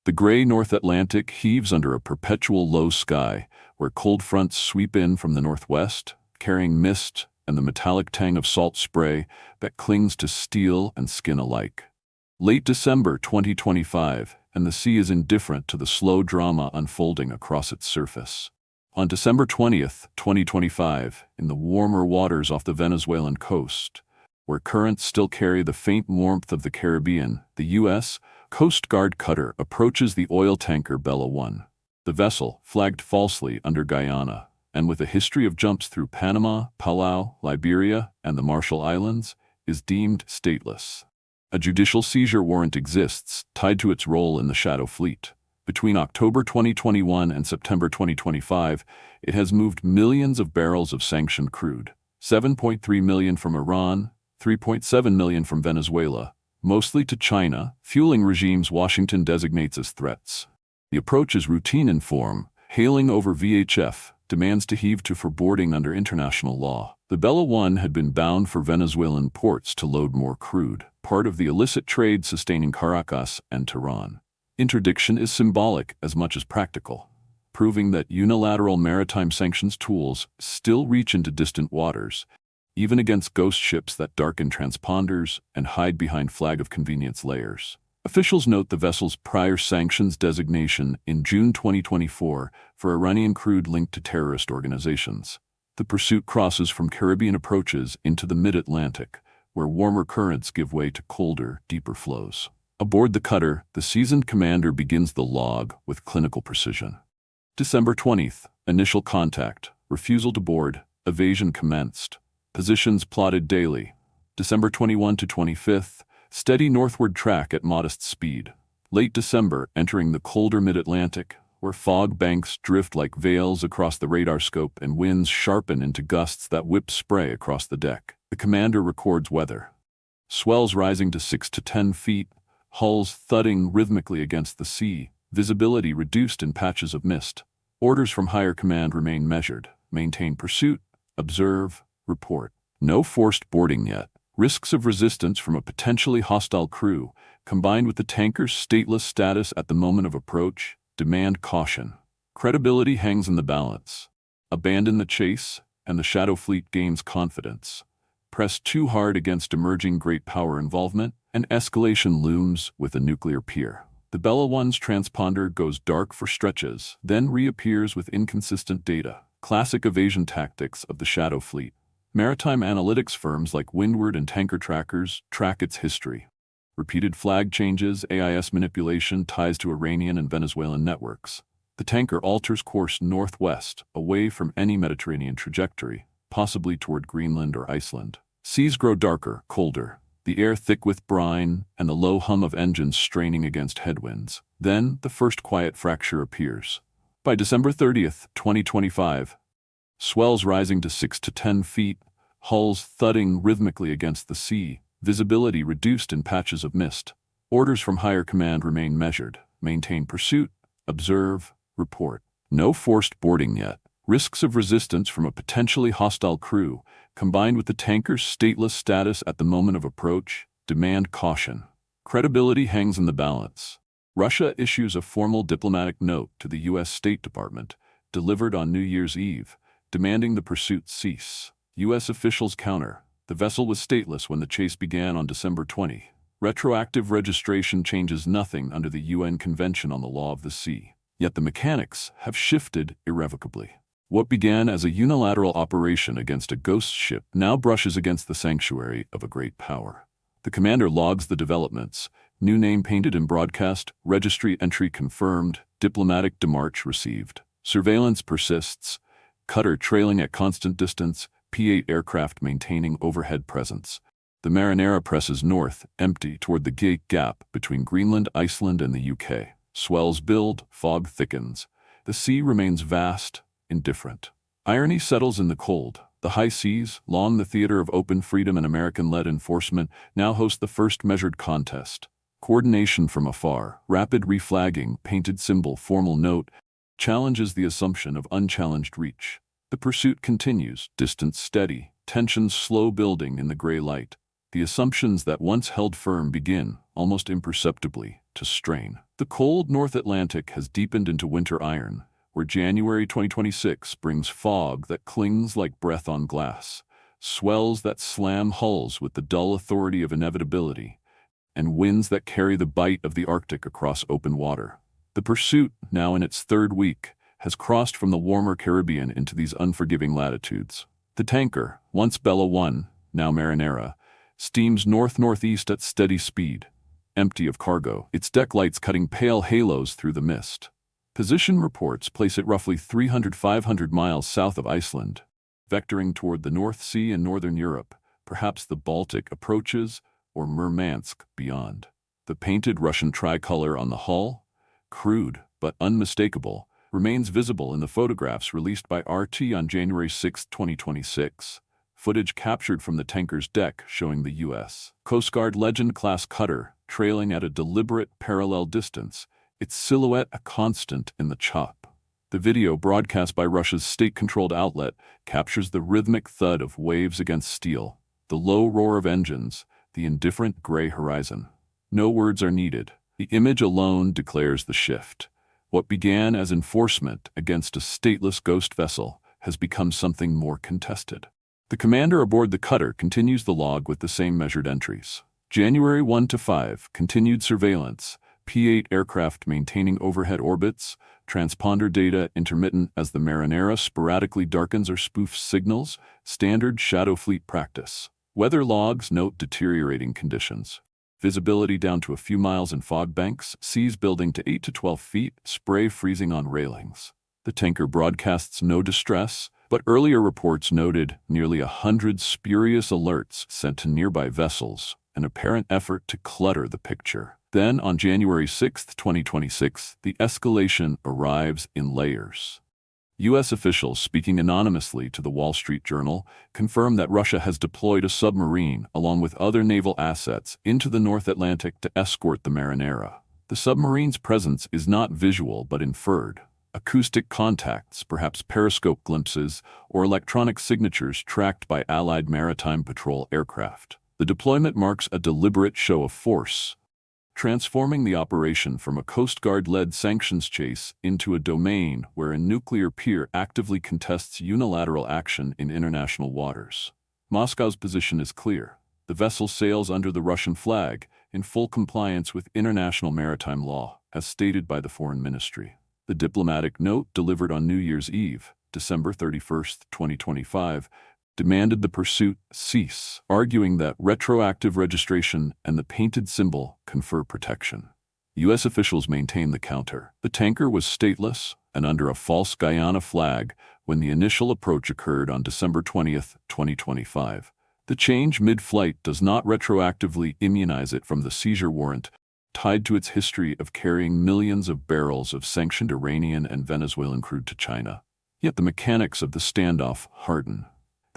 The gray North Atlantic heaves under a perpetual low sky, where cold fronts sweep in from the northwest, carrying mist and the metallic tang of salt spray that clings to steel and skin alike. Late December 2025, and the sea is indifferent to the slow drama unfolding across its surface. On December 20th, 2025, in the warmer waters off the Venezuelan coast, where currents still carry the faint warmth of the Caribbean, the U.S. Coast Guard cutter approaches the oil tanker Bella 1. The vessel, flagged falsely under Guyana, and with a history of jumps through Panama, Palau, Liberia, and the Marshall Islands, is deemed stateless. A judicial seizure warrant exists, tied to its role in the Shadow Fleet. Between October 2021 and September 2025, it has moved millions of barrels of sanctioned crude, 7.3 million from Iran, 3.7 million from Venezuela, mostly to China, fueling regimes Washington designates as threats. The approach is routine in form, hailing over VHF, demands to heave to for boarding under international law. The Bella 1 had been bound for Venezuelan ports to load more crude, part of the illicit trade sustaining Caracas and Tehran. Interdiction is symbolic as much as practical, proving that unilateral maritime sanctions tools still reach into distant waters, even against ghost ships that darken transponders and hide behind flag of convenience layers. Officials note the vessel's prior sanctions designation in June 2024 for Iranian crude linked to terrorist organizations. The pursuit crosses from Caribbean approaches into the mid-Atlantic, where warmer currents give way to colder, deeper flows. Aboard the cutter, the seasoned commander begins the log with clinical precision. December 20th, initial contact, refusal to board, evasion commenced. Positions plotted daily. December 21 to 25th, steady northward track at modest speed. Late December, entering the colder mid-Atlantic, where fog banks drift like veils across the radar scope and winds sharpen into gusts that whip spray across the deck. The commander records weather. Swells rising to 6 to 10 feet, hulls thudding rhythmically against the sea, visibility reduced in patches of mist. Orders from higher command remain measured. Maintain pursuit, observe, report. No forced boarding yet. Risks of resistance from a potentially hostile crew, combined with the tanker's stateless status at the moment of approach, demand caution. Credibility hangs in the balance. Abandon the chase, and the Shadow Fleet gains confidence. Press too hard against emerging great power involvement, and escalation looms with a nuclear peer. The Bella 1's transponder goes dark for stretches, then reappears with inconsistent data. Classic evasion tactics of the Shadow Fleet. Maritime analytics firms like Windward and Tanker Trackers track its history. Repeated flag changes, AIS manipulation, ties to Iranian and Venezuelan networks. The tanker alters course northwest, away from any Mediterranean trajectory, possibly toward Greenland or Iceland. Seas grow darker, colder, the air thick with brine, and the low hum of engines straining against headwinds. Then, the first quiet fracture appears. By December 30th, 2025, swells rising to 6 to 10 feet, hulls thudding rhythmically against the sea, visibility reduced in patches of mist. Orders from higher command remain measured. Maintain pursuit, observe, report. No forced boarding yet. Risks of resistance from a potentially hostile crew, combined with the tanker's stateless status at the moment of approach, demand caution. Credibility hangs in the balance. Russia issues a formal diplomatic note to the U.S. State Department, delivered on New Year's Eve, demanding the pursuit cease. U.S. officials counter. The vessel was stateless when the chase began on December 20. Retroactive registration changes nothing under the UN Convention on the Law of the Sea. Yet the mechanics have shifted irrevocably. What began as a unilateral operation against a ghost ship now brushes against the sanctuary of a great power. The commander logs the developments. New name painted in broadcast, registry entry confirmed, diplomatic demarche received. Surveillance persists, cutter trailing at constant distance, P-8 aircraft maintaining overhead presence. The Marinera presses north, empty, toward the Gate Gap between Greenland, Iceland, and the UK. Swells build, fog thickens. The sea remains vast, indifferent. Irony settles in the cold. The high seas, long the theater of open freedom and American-led enforcement, now host the first measured contest. Coordination from afar, rapid reflagging, painted symbol, formal note, challenges the assumption of unchallenged reach. The pursuit continues, distance steady, tensions slow building in the gray light. The assumptions that once held firm begin, almost imperceptibly, to strain. The cold North Atlantic has deepened into winter iron, where January 2026 brings fog that clings like breath on glass, swells that slam hulls with the dull authority of inevitability, and winds that carry the bite of the Arctic across open water. The pursuit, now in its third week, has crossed from the warmer Caribbean into these unforgiving latitudes. The tanker, once Bella 1, now Marinera, steams north-northeast at steady speed, empty of cargo, its deck lights cutting pale halos through the mist. Position reports place it roughly 300–500 miles south of Iceland, vectoring toward the North Sea and northern Europe, perhaps the Baltic approaches or Murmansk beyond. The painted Russian tricolor on the hull, crude but unmistakable, remains visible in the photographs released by RT on January 6, 2026. Footage captured from the tanker's deck showing the U.S. Coast Guard Legend-class cutter trailing at a deliberate parallel distance, its silhouette a constant in the chop. The video, broadcast by Russia's state-controlled outlet, captures the rhythmic thud of waves against steel, the low roar of engines, the indifferent gray horizon. No words are needed. The image alone declares the shift. What began as enforcement against a stateless ghost vessel has become something more contested. The commander aboard the cutter continues the log with the same measured entries. January 1 to 5, continued surveillance, P-8 aircraft maintaining overhead orbits, transponder data intermittent as the Marinera sporadically darkens or spoofs signals, standard shadow fleet practice. Weather logs note deteriorating conditions. Visibility down to a few miles in fog banks, seas building to 8 to 12 feet, spray freezing on railings. The tanker broadcasts no distress, but earlier reports noted nearly 100 spurious alerts sent to nearby vessels, an apparent effort to clutter the picture. Then, on January 6, 2026, the escalation arrives in layers. U.S. officials speaking anonymously to the Wall Street Journal confirm that Russia has deployed a submarine along with other naval assets into the North Atlantic to escort the Marinera. The submarine's presence is not visual but inferred. Acoustic contacts, perhaps periscope glimpses, or electronic signatures tracked by Allied maritime patrol aircraft. The deployment marks a deliberate show of force, transforming the operation from a Coast Guard-led sanctions chase into a domain where a nuclear peer actively contests unilateral action in international waters. Moscow's position is clear. The vessel sails under the Russian flag, in full compliance with international maritime law, as stated by the Foreign Ministry. The diplomatic note delivered on New Year's Eve, December 31, 2025, demanded the pursuit cease, arguing that retroactive registration and the painted symbol confer protection. U.S. officials maintain the counter. The tanker was stateless and under a false Guyana flag when the initial approach occurred on December 20, 2025. The change mid-flight does not retroactively immunize it from the seizure warrant tied to its history of carrying millions of barrels of sanctioned Iranian and Venezuelan crude to China. Yet the mechanics of the standoff harden.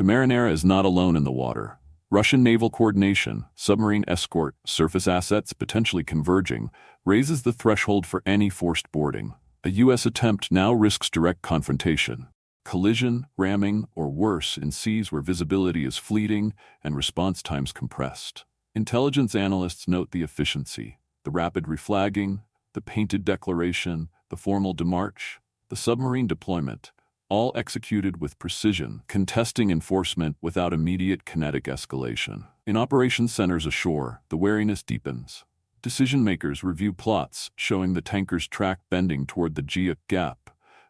The Marinera is not alone in the water. Russian naval coordination, submarine escort, surface assets potentially converging, raises the threshold for any forced boarding. A U.S. attempt now risks direct confrontation, collision, ramming, or worse in seas where visibility is fleeting and response times compressed. Intelligence analysts note the efficiency, the rapid reflagging, the painted declaration, the formal demarche, the submarine deployment, all executed with precision, contesting enforcement without immediate kinetic escalation. In operations centers ashore, the wariness deepens. Decision-makers review plots showing the tanker's track bending toward the Geopolitics gap,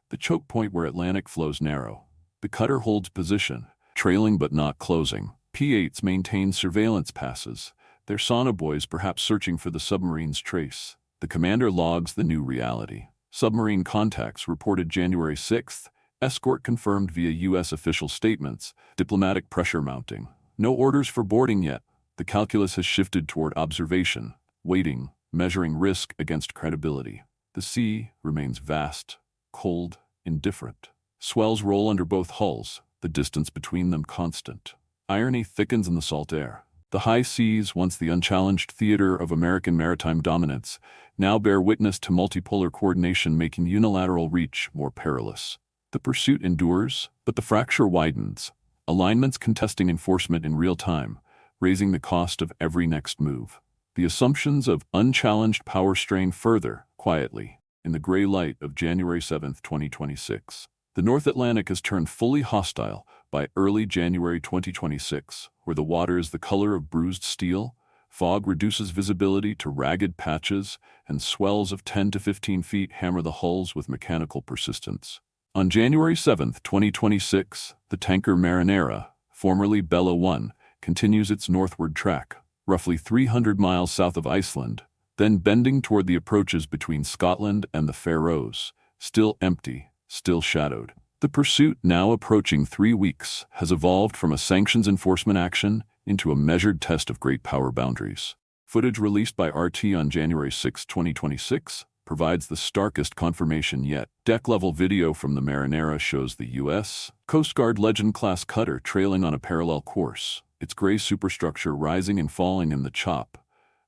the choke point where Atlantic flows narrow. The cutter holds position, trailing but not closing. P-8s maintain surveillance passes, their sonobuoys perhaps searching for the submarine's trace. The commander logs the new reality. Submarine contacts reported January 6th, Escort confirmed via U.S. official statements, diplomatic pressure mounting. No orders for boarding yet. The calculus has shifted toward observation, waiting, measuring risk against credibility. The sea remains vast, cold, indifferent. Swells roll under both hulls, the distance between them constant. Irony thickens in the salt air. The high seas, once the unchallenged theater of American maritime dominance, now bear witness to multipolar coordination making unilateral reach more perilous. The pursuit endures, but the fracture widens, alignments contesting enforcement in real time, raising the cost of every next move. The assumptions of unchallenged power strain further, quietly, in the gray light of January 7, 2026. The North Atlantic has turned fully hostile by early January 2026, where the water is the color of bruised steel, fog reduces visibility to ragged patches, and swells of 10 to 15 feet hammer the hulls with mechanical persistence. On January 7, 2026, the tanker Marinera, formerly Bella 1, continues its northward track, roughly 300 miles south of Iceland, then bending toward the approaches between Scotland and the Faroes, still empty, still shadowed. The pursuit, now approaching 3 weeks, has evolved from a sanctions enforcement action into a measured test of great power boundaries. Footage released by RT on January 6, 2026, provides the starkest confirmation yet. Deck-level video from the Marinera shows the U.S. Coast Guard Legend-class cutter trailing on a parallel course, its gray superstructure rising and falling in the chop,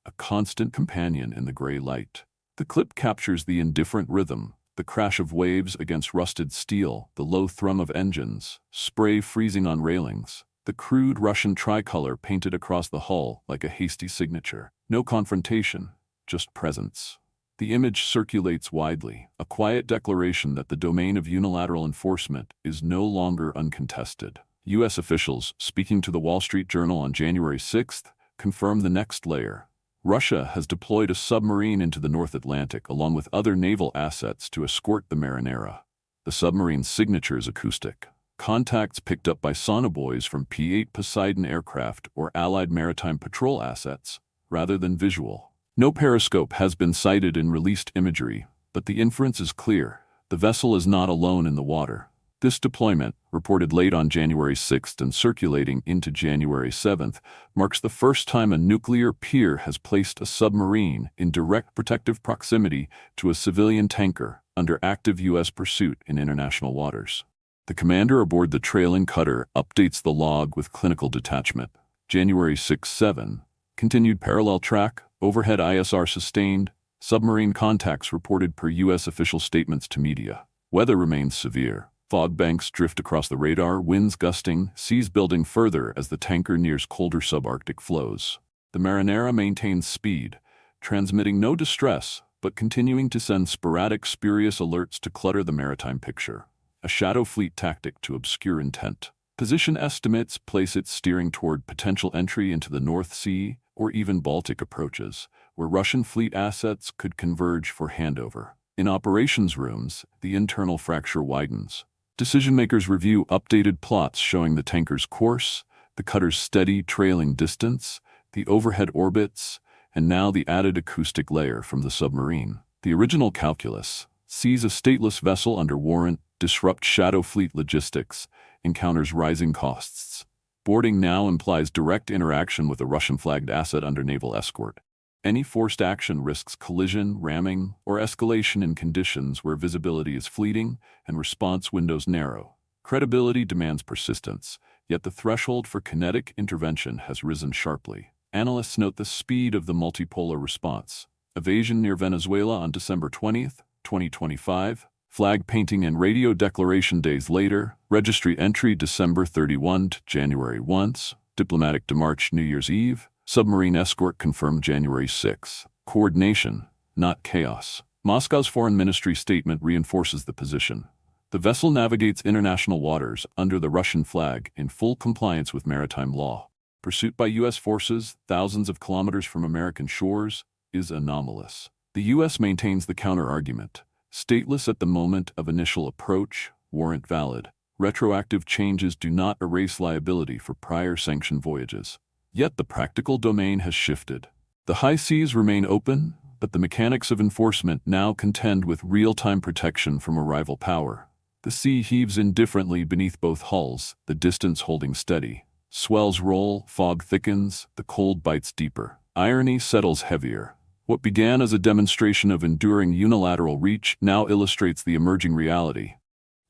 a constant companion in the gray light. The clip captures the indifferent rhythm, the crash of waves against rusted steel, the low thrum of engines, spray freezing on railings, the crude Russian tricolor painted across the hull like a hasty signature. No confrontation, just presence. The image circulates widely, a quiet declaration that the domain of unilateral enforcement is no longer uncontested. U.S. officials, speaking to the Wall Street Journal on January 6, confirmed the next layer. Russia has deployed a submarine into the North Atlantic along with other naval assets to escort the Marinera. The submarine's signature is acoustic. Contacts picked up by sonobuoys from P-8 Poseidon aircraft or Allied maritime patrol assets, rather than visual. No periscope has been sighted in released imagery, but the inference is clear. The vessel is not alone in the water. This deployment, reported late on January 6 and circulating into January 7, marks the first time a nuclear peer has placed a submarine in direct protective proximity to a civilian tanker under active U.S. pursuit in international waters. The commander aboard the trailing cutter updates the log with clinical detachment. January 6-7, continued parallel track, overhead ISR sustained, submarine contacts reported per U.S. official statements to media. Weather remains severe. Fog banks drift across the radar, winds gusting, seas building further as the tanker nears colder subarctic flows. The Marinera maintains speed, transmitting no distress, but continuing to send sporadic spurious alerts to clutter the maritime picture. A shadow fleet tactic to obscure intent. Position estimates place it steering toward potential entry into the North Sea or even Baltic approaches, where Russian fleet assets could converge for handover. In operations rooms, the internal fracture widens. Decision-makers review updated plots showing the tanker's course, the cutter's steady trailing distance, the overhead orbits, and now the added acoustic layer from the submarine. The original calculus: seize a stateless vessel under warrant, disrupt shadow fleet logistics, encounters rising costs. Boarding now implies direct interaction with a Russian-flagged asset under naval escort. Any forced action risks collision, ramming, or escalation in conditions where visibility is fleeting and response windows narrow. Credibility demands persistence, yet the threshold for kinetic intervention has risen sharply. Analysts note the speed of the multipolar response. Evasion near Venezuela on December 20, 2025. Flag painting and radio declaration days later. Registry entry December 31 to January 1. Diplomatic demarche New Year's Eve. Submarine escort confirmed January 6. Coordination, not chaos. Moscow's foreign ministry statement reinforces the position. The vessel navigates international waters under the Russian flag in full compliance with maritime law. Pursuit by U.S. forces, thousands of kilometers from American shores, is anomalous. The U.S. maintains the counter-argument. Stateless at the moment of initial approach, warrant valid. Retroactive changes do not erase liability for prior sanctioned voyages. Yet the practical domain has shifted. The high seas remain open, but the mechanics of enforcement now contend with real-time protection from a rival power. The sea heaves indifferently beneath both hulls, the distance holding steady. Swells roll, fog thickens, the cold bites deeper. Irony settles heavier. What began as a demonstration of enduring unilateral reach now illustrates the emerging reality.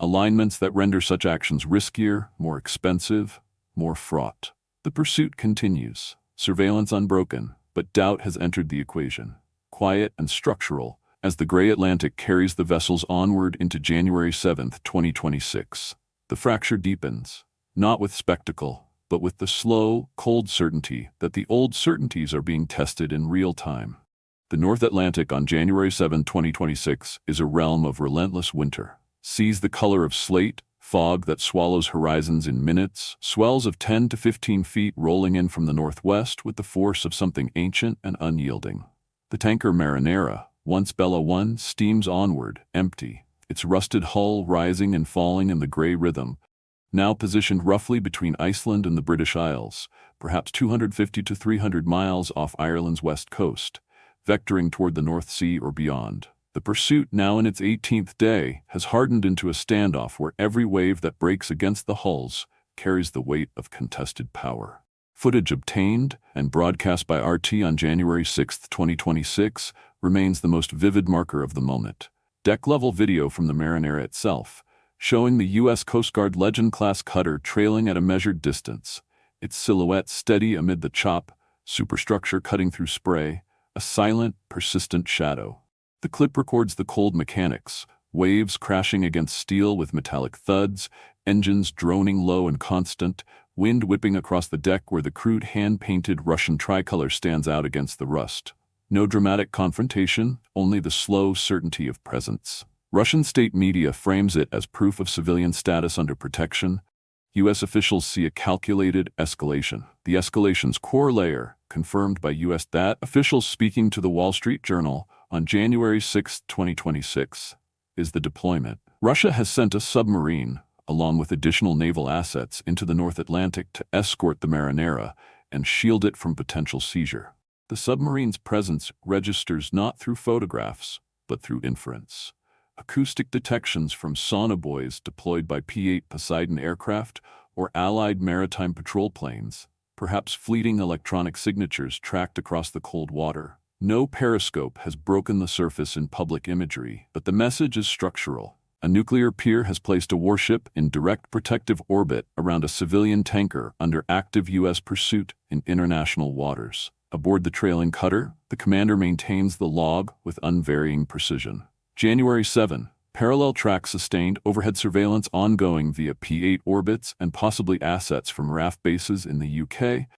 Alignments that render such actions riskier, more expensive, more fraught. The pursuit continues, surveillance unbroken, but doubt has entered the equation. Quiet and structural, as the gray Atlantic carries the vessels onward into January 7, 2026. The fracture deepens, not with spectacle, but with the slow, cold certainty that the old certainties are being tested in real time. The North Atlantic on January 7, 2026 is a realm of relentless winter. Sees the color of slate, fog that swallows horizons in minutes, swells of 10 to 15 feet rolling in from the northwest with the force of something ancient and unyielding. The tanker Marinera, once Bella 1, steams onward, empty, its rusted hull rising and falling in the gray rhythm, now positioned roughly between Iceland and the British Isles, perhaps 250 to 300 miles off Ireland's west coast, vectoring toward the North Sea or beyond. The pursuit, now in its 18th day, has hardened into a standoff where every wave that breaks against the hulls carries the weight of contested power. Footage obtained and broadcast by RT on January 6, 2026, remains the most vivid marker of the moment. Deck-level video from the Marinera itself, showing the U.S. Coast Guard Legend-class cutter trailing at a measured distance, its silhouette steady amid the chop, superstructure cutting through spray, a silent, persistent shadow. The clip records the cold mechanics, waves crashing against steel with metallic thuds, engines droning low and constant, wind whipping across the deck where the crude hand-painted Russian tricolor stands out against the rust. No dramatic confrontation, only the slow certainty of presence. Russian state media frames it as proof of civilian status under protection. U.S. officials see a calculated escalation. The escalation's core layer, confirmed by U.S. that officials speaking to the Wall Street Journal on January 6, 2026, is the deployment. Russia has sent a submarine, along with additional naval assets, into the North Atlantic to escort the Marinera and shield it from potential seizure. The submarine's presence registers not through photographs, but through inference. Acoustic detections from sonobuoys deployed by P-8 Poseidon aircraft or Allied maritime patrol planes, perhaps fleeting electronic signatures tracked across the cold water. No periscope has broken the surface in public imagery, but the message is structural. A nuclear peer has placed a warship in direct protective orbit around a civilian tanker under active U.S. pursuit in international waters. Aboard the trailing cutter, the commander maintains the log with unvarying precision. January 7, parallel track sustained overhead surveillance ongoing via P-8 orbits and possibly assets from RAF bases in the UK.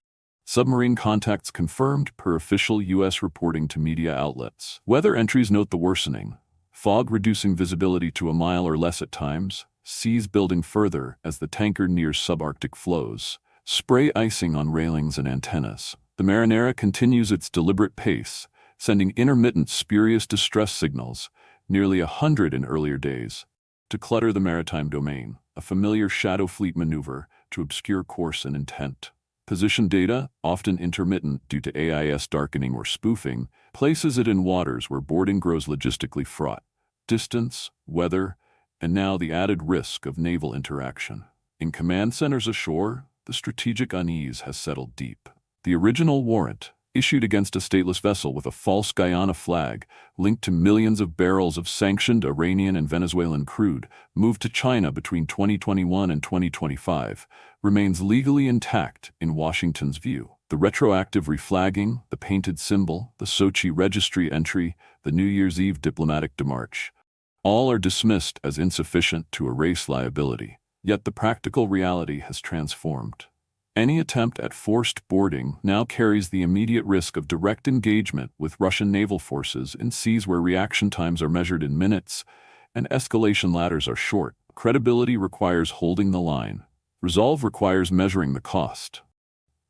Submarine contacts confirmed per official U.S. reporting to media outlets. Weather entries note the worsening. Fog reducing visibility to a mile or less at times, seas building further as the tanker nears subarctic flows, spray icing on railings and antennas. The Marinera continues its deliberate pace, sending intermittent spurious distress signals, nearly 100 in earlier days, to clutter the maritime domain, a familiar shadow fleet maneuver to obscure course and intent. Position data, often intermittent due to AIS darkening or spoofing, places it in waters where boarding grows logistically fraught. Distance, weather, and now the added risk of naval interaction. In command centers ashore, the strategic unease has settled deep. The original warrant, issued against a stateless vessel with a false Guyana flag linked to millions of barrels of sanctioned Iranian and Venezuelan crude moved to China between 2021 and 2025, remains legally intact in Washington's view. The retroactive reflagging, the painted symbol, the Sochi registry entry, the New Year's Eve diplomatic démarche, all are dismissed as insufficient to erase liability. Yet the practical reality has transformed. Any attempt at forced boarding now carries the immediate risk of direct engagement with Russian naval forces in seas where reaction times are measured in minutes and escalation ladders are short. Credibility requires holding the line. Resolve requires measuring the cost.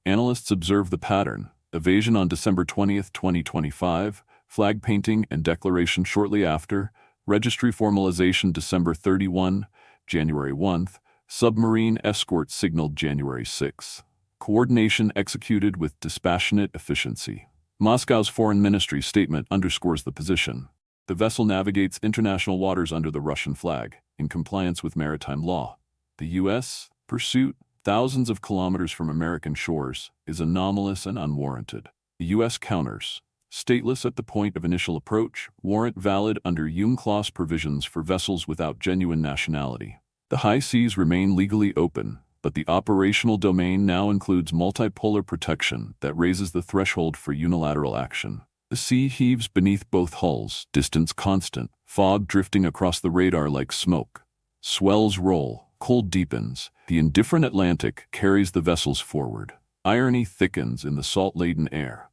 Analysts observe the pattern: evasion on December 20, 2025, flag painting and declaration shortly after, registry formalization December 31, January 1, submarine escort signaled January 6. Coordination executed with dispassionate efficiency. Moscow's foreign ministry statement underscores the position. The vessel navigates international waters under the Russian flag, in compliance with maritime law. The U.S. pursuit, thousands of kilometers from American shores, is anomalous and unwarranted. The U.S. counters, stateless at the point of initial approach, warrant valid under UNCLOS provisions for vessels without genuine nationality. The high seas remain legally open, but the operational domain now includes multipolar protection that raises the threshold for unilateral action. The sea heaves beneath both hulls, distance constant, fog drifting across the radar like smoke. Swells roll, Cold deepens. The indifferent Atlantic carries the vessels forward. Irony thickens in the salt-laden air.